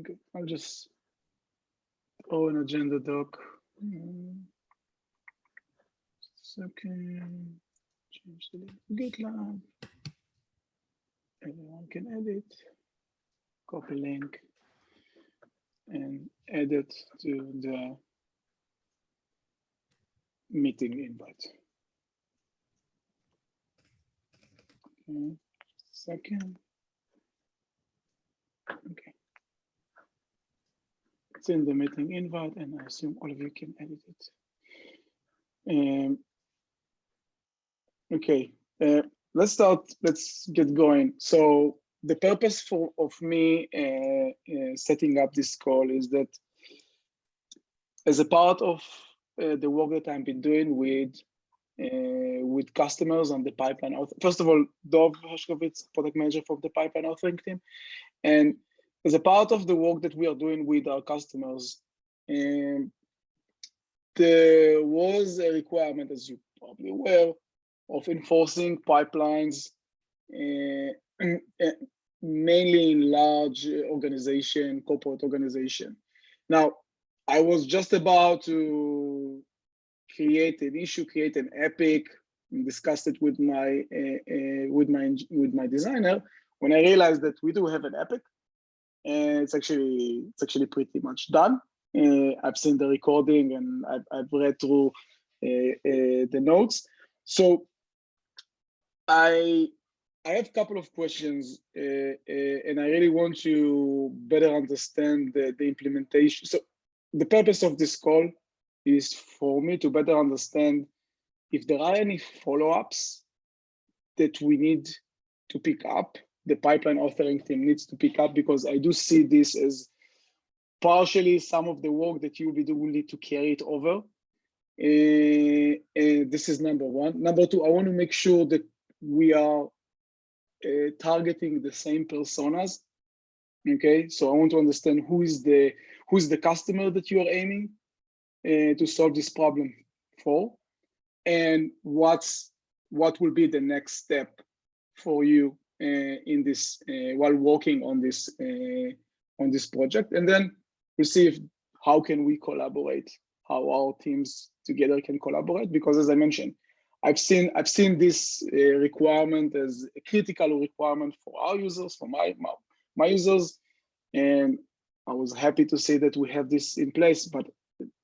Okay, I'll just throw an agenda doc. Second, change the GitLab. Everyone can edit, copy link, and add it to the meeting invite. Okay, second. Okay. It's in the meeting invite, and I assume all of you can edit it. Okay, let's start. Let's get going. So the purpose of me setting up this call is that as a part of the work that I've been doing with customers on the pipeline. First of all, Dov Hershkovitch, product manager for the pipeline authoring team, and as a part of the work that we are doing with our customers, there was a requirement, as you probably aware, of enforcing pipelines, mainly in large organization, corporate organization. Now, I was just about to create an issue, create an epic, and discussed it with my designer, when I realized that we do have an epic, and it's actually pretty much done. I've seen the recording and I've read through the notes. So I have a couple of questions, and I really want to better understand the implementation. So the purpose of this call is for me to better understand if there are any follow-ups that we need to pick up, the pipeline authoring team needs to pick up, because I do see this as partially some of the work that you will need to carry it over. This is number one. Number two, I want to make sure that we are targeting the same personas. Okay, so I want to understand who is the customer that you are aiming to solve this problem for, and what will be the next step for you in this while working on this project, and then we'll see how can we collaborate, how our teams together can collaborate, because as I mentioned, I've seen this requirement as a critical requirement for our users, for my users, and I was happy to say that we have this in place, but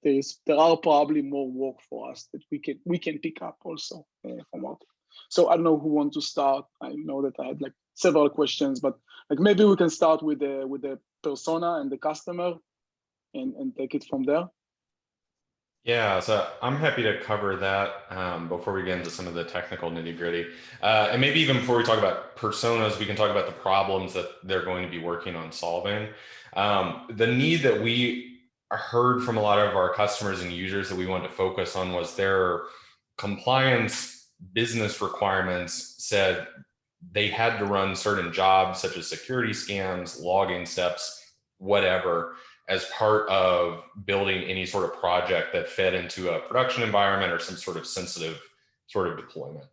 there are probably more work for us that we can pick up also from our team. So I don't know who wants to start. I know that I had like several questions, but like maybe we can start with the persona and the customer and take it from there. Yeah, so I'm happy to cover that before we get into some of the technical nitty-gritty. And maybe even before we talk about personas, we can talk about the problems that they're going to be working on solving. The need that we heard from a lot of our customers and users that we wanted to focus on was their compliance business requirements said they had to run certain jobs such as security scans, logging steps, whatever, as part of building any sort of project that fed into a production environment or some sort of sensitive sort of deployment.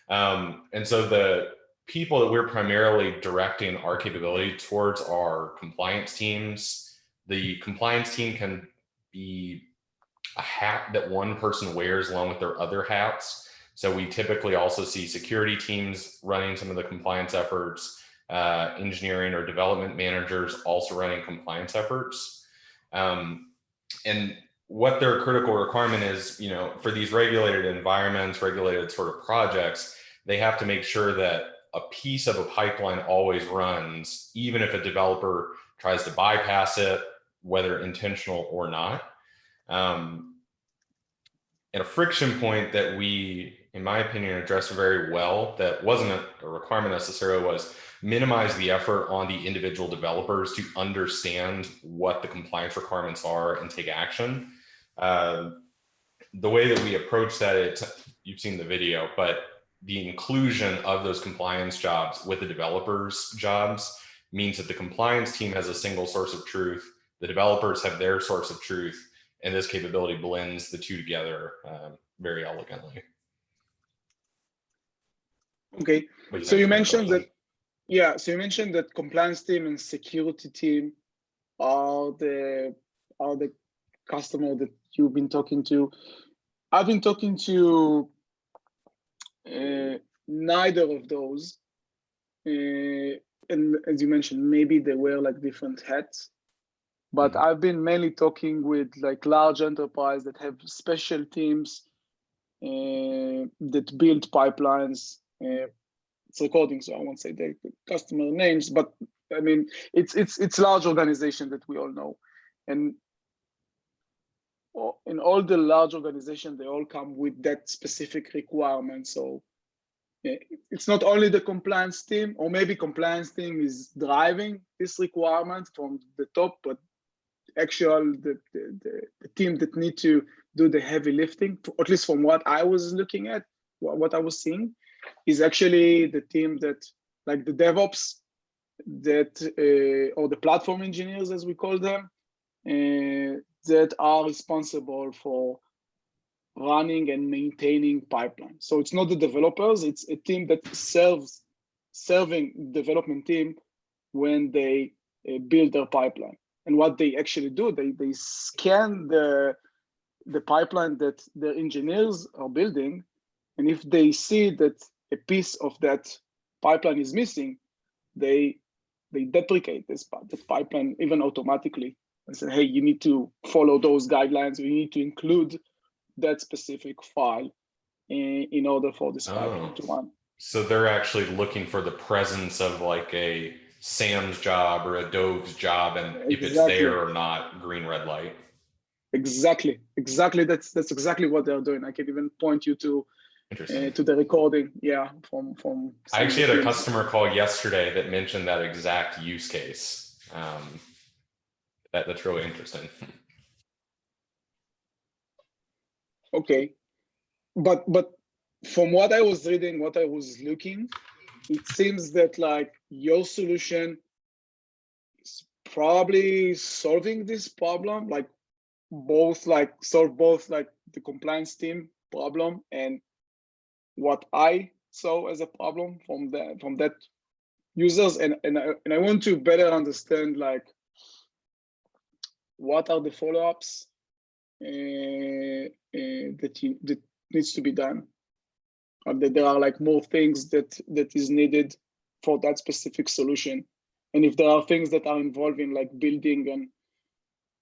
And so the people that we're primarily directing our capability towards are compliance teams. The compliance team can be a hat that one person wears along with their other hats. So we typically also see security teams running some of the compliance efforts, engineering or development managers also running compliance efforts. And what their critical requirement is, you know, for these regulated environments, regulated sort of projects, they have to make sure that a piece of a pipeline always runs, even if a developer tries to bypass it, whether intentional or not. And a friction point that we, in my opinion, addressed very well, that wasn't a requirement necessarily, was minimize the effort on the individual developers to understand what the compliance requirements are and take action. The way that we approach that, you've seen the video, but the inclusion of those compliance jobs with the developers' jobs means that the compliance team has a single source of truth, the developers have their source of truth, and this capability blends the two together very elegantly. Okay, so you mentioned that, yeah, so you mentioned that compliance team and security team are the customer that you've been talking to? I've been talking to neither of those. And as you mentioned, maybe they wear like different hats. But I've been mainly talking with like large enterprise that have special teams that build pipelines. It's recording, so I won't say the customer names, but I mean it's large organization that we all know, and in all the large organizations, they all come with that specific requirement. So it's not only the compliance team, or maybe compliance team is driving this requirement from the top, but actual the team that need to do the heavy lifting, at least from what I was looking at, what I was seeing, is actually the team that, like the DevOps, that or the platform engineers, as we call them, that are responsible for running and maintaining pipelines. So it's not the developers; it's a team that serving development team when they build their pipeline. And what they actually do, they scan the pipeline that the engineers are building, and if they see that a piece of that pipeline is missing, they deprecate this pipeline even automatically and say, hey, you need to follow those guidelines. You need to include that specific file in order for this pipeline to run. So they're actually looking for the presence of like a Sam's job or a Dov's job, and if it's there or not, green, red light. Exactly. That's exactly what they're doing. I can even point you to the recording. Yeah, from. I actually had a customer call yesterday that mentioned that exact use case. That's really interesting. Okay, but from what I was reading, what I was looking, it seems that like your solution is probably solving this problem, like solve both like the compliance team problem and what I saw as a problem from that users, and I want to better understand like what are the follow-ups that needs to be done. That there are like more things that is needed for that specific solution, and if there are things that are involving like building and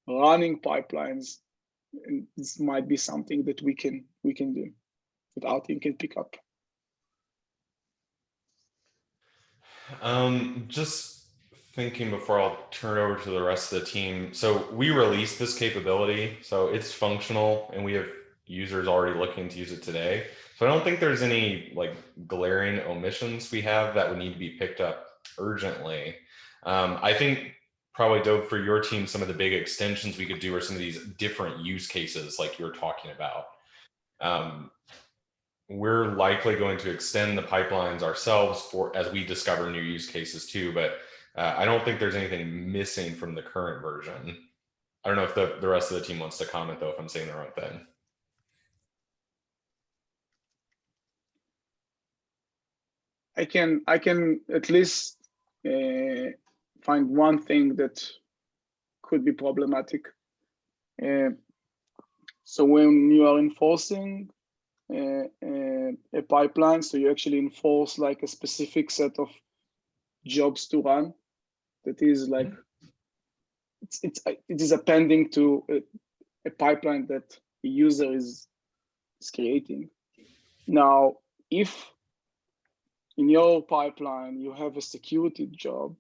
running pipelines, and this might be something that we can do that our team can pick up. Just thinking before I'll turn it over to the rest of the team. So we released this capability, so it's functional, and we have users already looking to use it today. So I don't think there's any like glaring omissions we have that would need to be picked up urgently. I think probably, Dov, for your team, some of the big extensions we could do are some of these different use cases like you're talking about. We're likely going to extend the pipelines ourselves as we discover new use cases too, but I don't think there's anything missing from the current version. I don't know if the rest of the team wants to comment though, if I'm saying the wrong thing. I can at least find one thing that could be problematic. So when you are enforcing a pipeline, so you actually enforce like a specific set of jobs to run that is like it is appending to a pipeline that a user is creating. Now, if in your pipeline you have a security job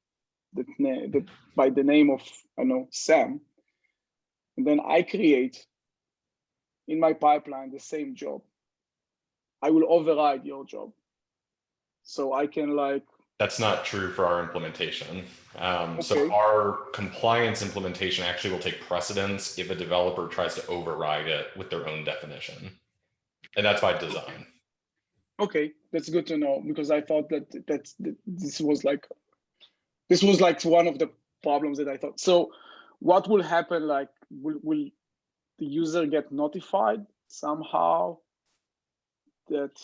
that by the name of, I know, Sam, and then I create in my pipeline the same job, I will override your job. So I can like. That's not true for our implementation. So our compliance implementation actually will take precedence if a developer tries to override it with their own definition. And that's by design. Okay, that's good to know, because I thought that this was like one of the problems that I thought. So what will happen, like will the user get notified somehow that?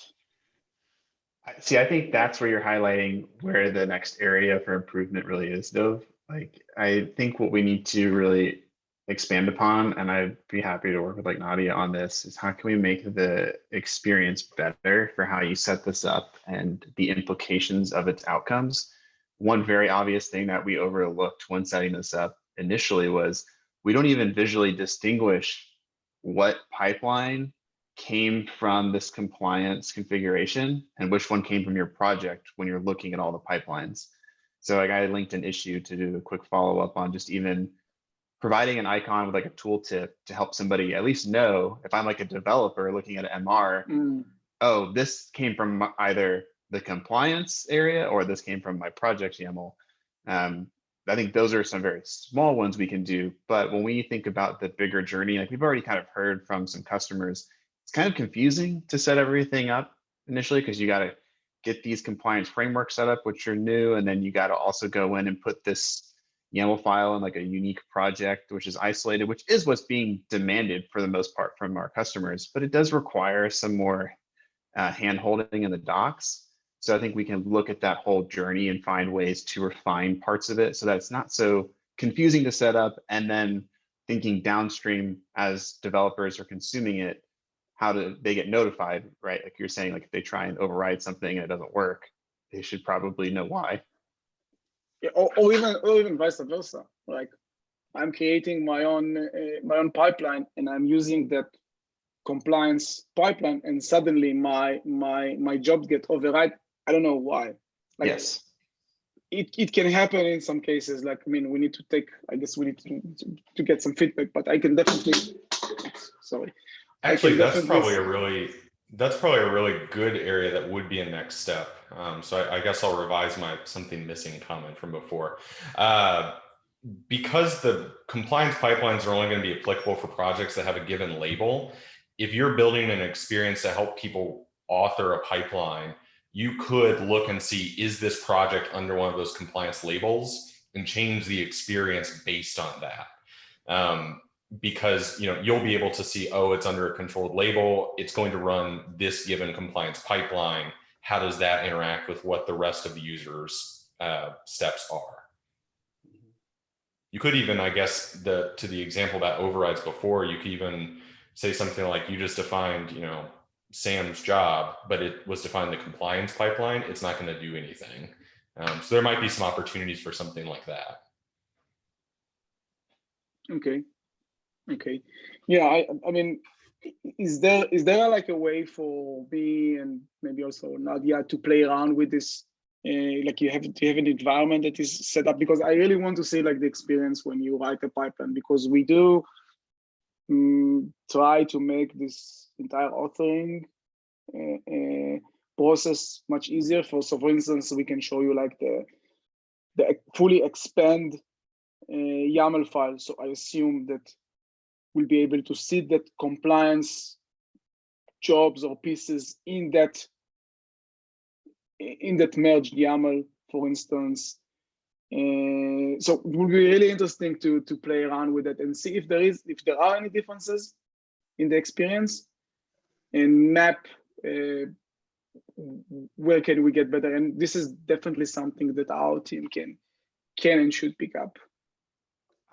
See, I think that's where you're highlighting where the next area for improvement really is, Dov. Like, I think what we need to really expand upon, and I'd be happy to work with like Nadia on this, is how can we make the experience better for how you set this up and the implications of its outcomes. One very obvious thing that we overlooked when setting this up initially was we don't even visually distinguish what pipeline came from this compliance configuration and which one came from your project when you're looking at all the pipelines. So like I linked an issue to do a quick follow-up on just even providing an icon with like a tooltip to help somebody at least know if I'm like a developer looking at an MR, oh, this came from either the compliance area or this came from my project YAML. I think those are some very small ones we can do, but when we think about the bigger journey, like we've already kind of heard from some customers, it's kind of confusing to set everything up initially because you got to get these compliance frameworks set up, which are new, and then you got to also go in and put this YAML file in like a unique project, which is isolated, which is what's being demanded for the most part from our customers, but it does require some more hand holding in the docs. So I think we can look at that whole journey and find ways to refine parts of it so that it's not so confusing to set up, and then thinking downstream as developers are consuming it, how do they get notified, right? Like you're saying, like if they try and override something and it doesn't work, they should probably know why. Yeah, or even vice versa. Like I'm creating my own pipeline and I'm using that compliance pipeline, and suddenly my job get override. I don't know why. Like, yes, it can happen in some cases. Like, I mean, we need to take. I guess we need to get some feedback. But I can definitely. Sorry. Actually, that's probably a really good area that would be a next step. So I guess I'll revise my something missing comment from before. Because the compliance pipelines are only going to be applicable for projects that have a given label, if you're building an experience to help people author a pipeline, you could look and see, is this project under one of those compliance labels, and change the experience based on that. Because you'll be able to see, oh, it's under a controlled label, it's going to run this given compliance pipeline. How does that interact with what the rest of the user's steps are? You could even, I guess, to the example that overrides before, you could even say something like, you just defined, Sam's job, but it was defined the compliance pipeline. It's not going to do anything. So there might be some opportunities for something like that. Okay. Yeah, I mean, is there like a way for me and maybe also Nadia to play around with this? Like you have an environment that is set up, because I really want to see like the experience when you write a pipeline, because we do try to make this entire authoring process much easier. So for instance, we can show you like the fully expand YAML file. So I assume that we'll be able to see that compliance jobs or pieces in that merged YAML, for instance. So it will be really interesting to play around with it and see if there are any differences in the experience, and map where can we get better. And this is definitely something that our team can and should pick up.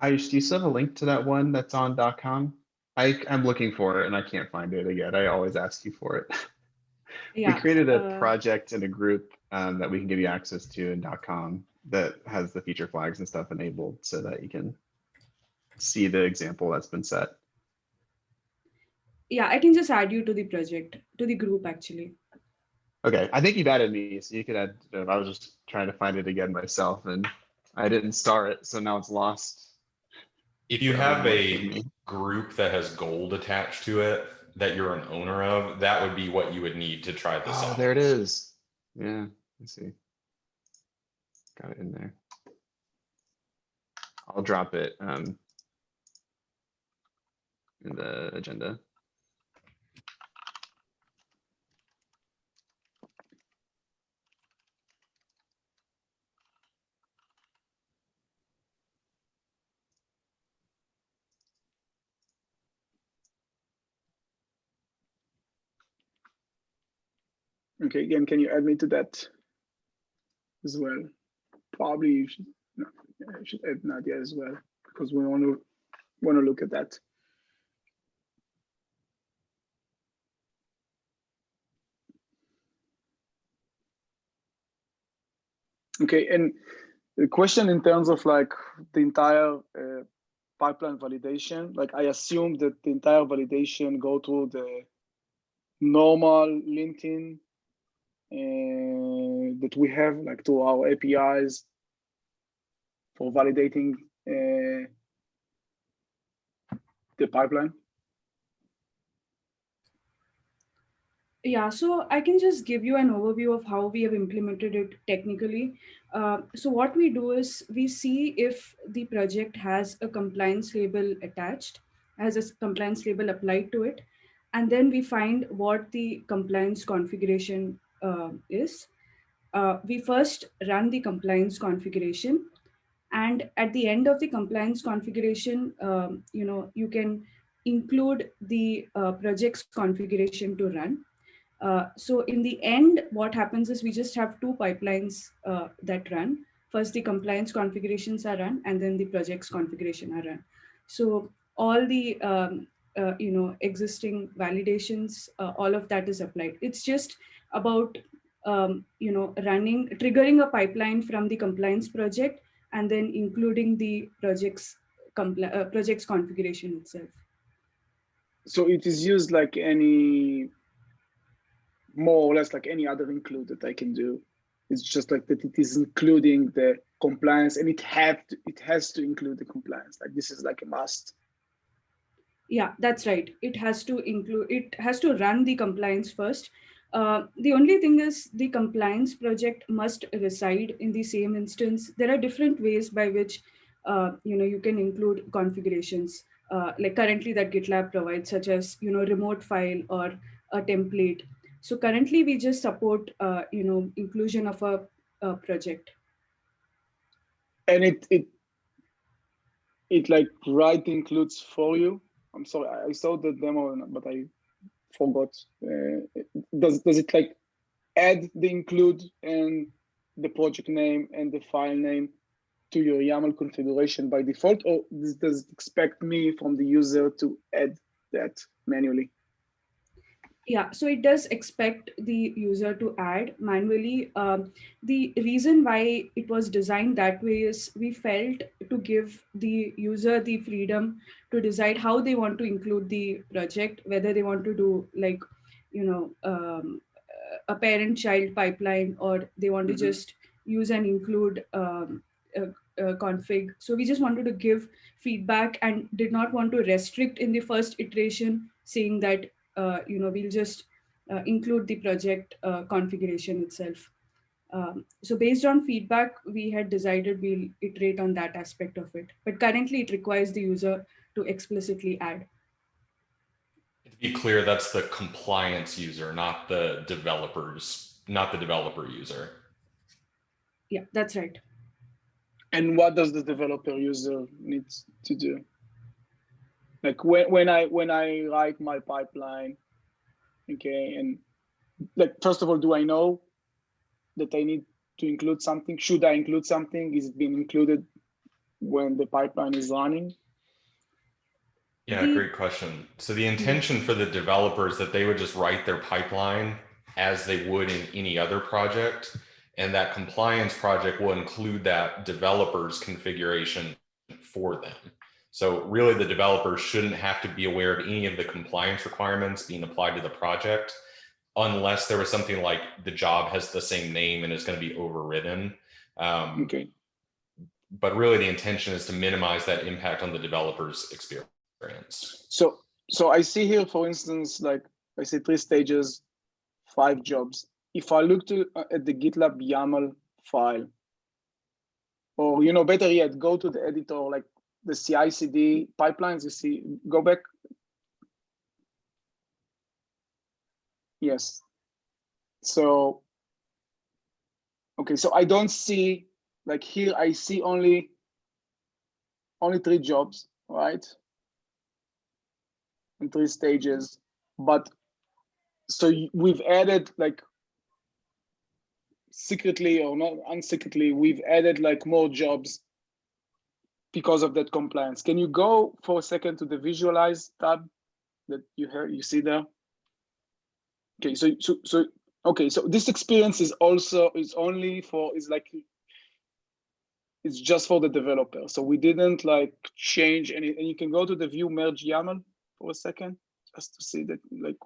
Do you still have a link to that one that's on .com? I'm looking for it and I can't find it again. I always ask you for it. Yeah, we created a project in a group that we can give you access to in .com that has the feature flags and stuff enabled so that you can see the example that's been set. Yeah, I can just add you to the project, to the group actually. Okay, I think you've added me, so you could add. I was just trying to find it again myself and I didn't star it, so now it's lost. If you have a group that has gold attached to it that you're an owner of, that would be what you would need to try this out. Oh, there it is. Yeah, let's see. Got it in there. I'll drop it in the agenda. Okay, again, can you add me to that as well? Probably you should. No, yeah. I should add Nadia as well, because we want to look at that. Okay, and the question in terms of like the entire pipeline validation, like I assume that the entire validation go through the normal linting that we have, like to our APIs for validating the pipeline. Yeah, so I can just give you an overview of how we have implemented it technically. So what we do is we see if the project has a compliance label attached, has a compliance label applied to it, and then we find what the compliance configuration is. We first run the compliance configuration, and at the end of the compliance configuration, you can include the project's configuration to run. So in the end, what happens is we just have two pipelines that run. First, the compliance configurations are run, and then the project's configuration are run. So all the existing validations, all of that is applied. It's just about triggering a pipeline from the compliance project, and then including the project's configuration itself. So it is used like any, more or less like any other include that I can do. It's just like that it is including the compliance, and it has to include the compliance. Like this is like a must. Yeah, that's right. It has to run the compliance first. The only thing is the compliance project must reside in the same instance. There are different ways by which you can include configurations, like currently that GitLab provides, such as remote file or a template. So currently we just support inclusion of a project. And it like right includes for you. I'm sorry, I saw the demo, but I forgot. Does it like add the include and the project name and the file name to your YAML configuration by default, or does it expect me from the user to add that manually? Yeah, so it does expect the user to add manually. The reason why it was designed that way is we felt to give the user the freedom to decide how they want to include the project, whether they want to do like, a parent-child pipeline, or they want to just use and include config. So we just wanted to give feedback and did not want to restrict in the first iteration, saying that we'll just include the project configuration itself. So based on feedback, we had decided we'll iterate on that aspect of it. But currently it requires the user to explicitly add. To be clear, that's the compliance user, not the developer user. Yeah, that's right. And what does the developer user need to do? Like when I write my pipeline, okay, and like first of all, do I know that I need to include something? Should I include something? Is it being included when the pipeline is running? Yeah, great question. So the intention for the developer is that they would just write their pipeline as they would in any other project, and that compliance project will include that developer's configuration for them. So really the developer shouldn't have to be aware of any of the compliance requirements being applied to the project, unless there was something like the job has the same name and is going to be overridden. Okay. But really the intention is to minimize that impact on the developer's experience. So I see here, for instance, like I say 3 stages, 5 jobs. If I look at the GitLab YAML file, or better yet, go to the editor, like the CI/CD pipelines, you see, go back. Yes. So, okay, so I don't see, like here, I see only 3 jobs, right? In 3 stages, but so we've added like secretly or not unsecretly, we've added like more jobs because of that compliance. Can you go for a second to the visualize tab that you see there? Okay, so this experience is just for the developer. So we didn't like change any, and you can go to the view merge YAML for a second just to see that like.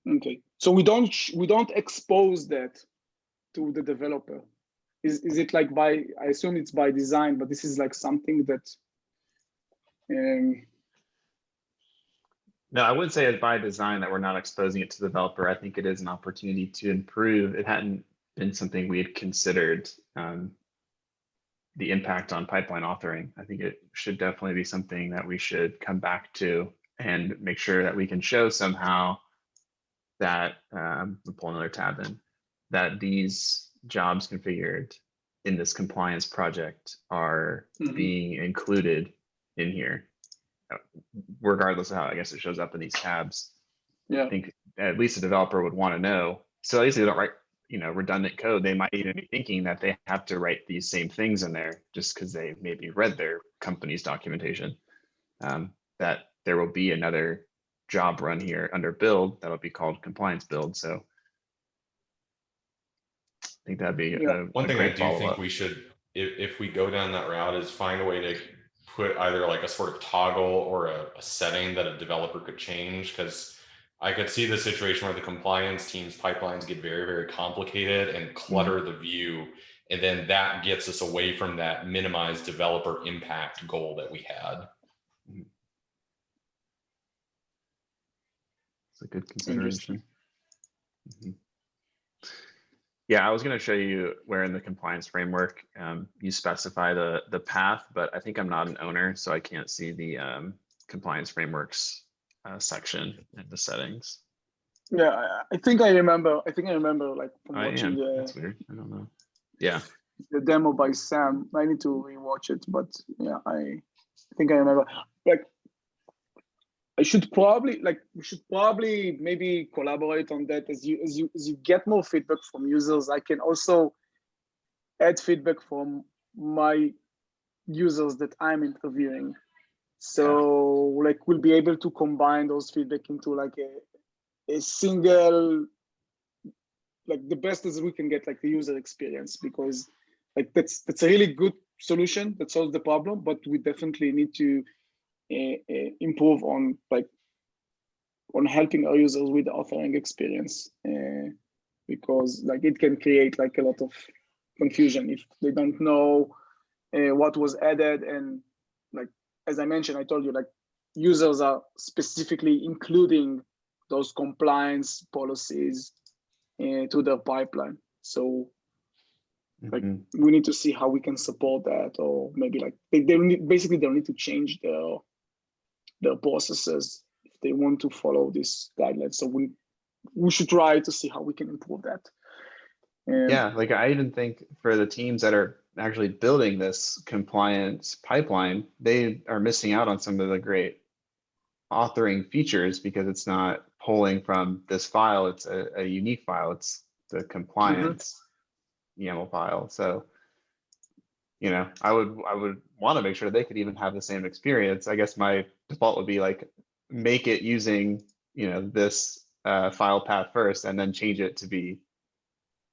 Okay, so we don't expose that to the developer. Is it like by, I assume it's by design, but this is like something that. No, I wouldn't say it's by design that we're not exposing it to the developer. I think it is an opportunity to improve. It hadn't been something we had considered, the impact on pipeline authoring. I think it should definitely be something that we should come back to and make sure that we can show somehow that, we'll pull another tab in, that these jobs configured in this compliance project are being included in here, regardless of how, I guess, it shows up in these tabs. Yeah. I think at least the developer would want to know. So at least they don't write, redundant code. They might even be thinking that they have to write these same things in there just because they maybe read their company's documentation. That there will be another job run here under build that'll be called compliance build. So I think that'd be one thing I do think follow-up. we should, if we go down that route, is find a way to put either like a sort of toggle or a setting that a developer could change, because I could see the situation where the compliance team's pipelines get very, very complicated and clutter the view. And then that gets us away from that minimized developer impact goal that we had. It's a good consideration. Yeah, I was going to show you where in the compliance framework you specify the path, but I think I'm not an owner, so I can't see the compliance frameworks section in the settings. Yeah, I think I remember like from watching That's weird. I don't know. Yeah. The demo by Sam. I need to rewatch it, but yeah, I think I remember. Like, we should probably maybe collaborate on that as you get more feedback from users. I can also add feedback from my users that I'm interviewing. So like we'll be able to combine those feedback into like a single, like the best as we can get, like the user experience, because like that's a really good solution that solves the problem, but we definitely need to improve on helping our users with the authoring experience, because like it can create like a lot of confusion if they don't know what was added. And like as I mentioned, I told you, like users are specifically including those compliance policies to their pipeline. So like we need to see how we can support that, or maybe like they'll need to change their processes if they want to follow these guidelines. So we should try to see how we can improve that. Yeah, like I even think for the teams that are actually building this compliance pipeline, they are missing out on some of the great authoring features because it's not pulling from this file. It's a unique file. It's the compliance YAML file. So, I would want to make sure they could even have the same experience. I guess my default would be like, make it using, this file path first and then change it to be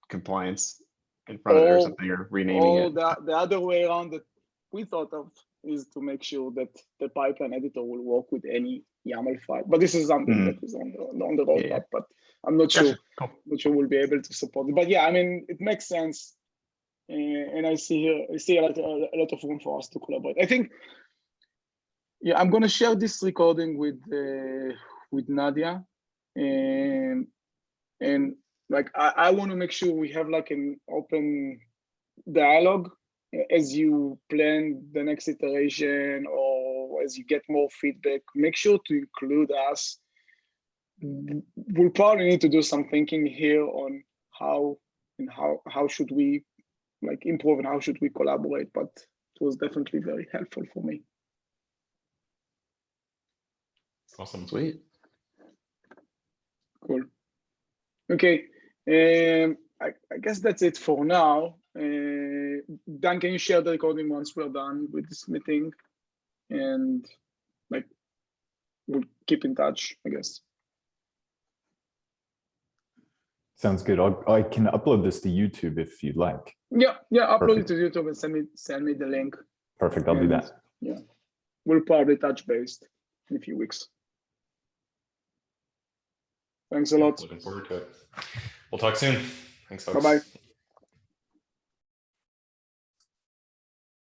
compliance in front of it or something, or renaming it. The other way around that we thought of is to make sure that the pipeline editor will work with any YAML file. But this is something that is on the roadmap, but I'm not sure. Cool. Not sure we'll be able to support it. But yeah, I mean, it makes sense. And I see a lot of room for us to collaborate. I think, yeah, I'm gonna share this recording with Nadia, and like I want to make sure we have like an open dialogue as you plan the next iteration, or as you get more feedback. Make sure to include us. We'll probably need to do some thinking here on how should we like improve and how should we collaborate, but it was definitely very helpful for me. Awesome. Sweet. Cool. Okay. I guess that's it for now. Dan, can you share the recording once we're done with this meeting? And like, we'll keep in touch, I guess. Sounds good. I can upload this to YouTube if you'd like. Yeah, upload Perfect. it to YouTube and send me the link. Perfect. I'll do And, that. yeah, we'll probably touch base in a few weeks. Thanks a lot. Looking forward to it. We'll talk soon. Thanks, folks. Bye-bye.